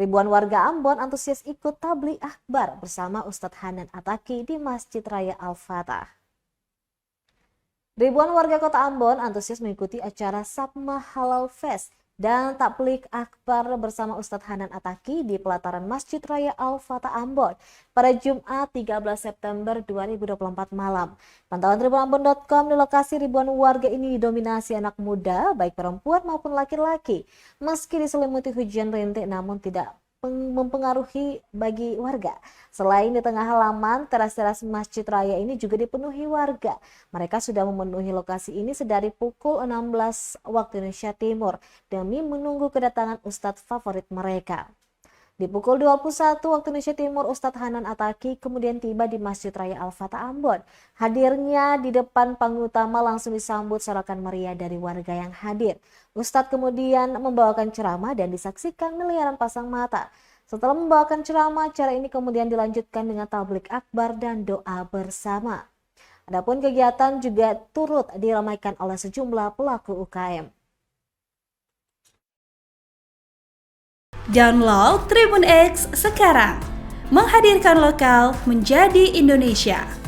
Ribuan warga Ambon antusias ikut tabligh akbar bersama Ustadz Hanan Attaqi di Masjid Raya Al-Fatah. Ribuan warga kota Ambon antusias mengikuti acara Sapma Halal Fest dan tabligh akbar bersama Ustadz Hanan Attaqi di pelataran Masjid Raya Al-Fatah Ambon pada Jumat 13 September 2024 malam. Pantauan tribunambon.com, di lokasi ribuan warga ini didominasi anak muda, baik perempuan maupun laki-laki. Meski diselimuti hujan rintik namun tidak mempengaruhi bagi warga. Selain di tengah halaman, teras-teras Masjid Raya ini juga dipenuhi warga. Mereka sudah memenuhi lokasi ini sedari pukul 16 waktu Indonesia Timur demi menunggu kedatangan ustadz favorit mereka. Di pukul 21 waktu Indonesia Timur, Ustadz Hanan Attaqi kemudian tiba di Masjid Raya Al-Fatah Ambon. Hadirnya di depan panggung utama langsung disambut sorakan meriah dari warga yang hadir. Ustadz kemudian membawakan ceramah dan disaksikan miliaran pasang mata. Setelah membawakan ceramah, acara ini kemudian dilanjutkan dengan tabligh akbar dan doa bersama. Adapun kegiatan juga turut diramaikan oleh sejumlah pelaku UKM. Download Tribun X sekarang, menghadirkan lokal menjadi Indonesia.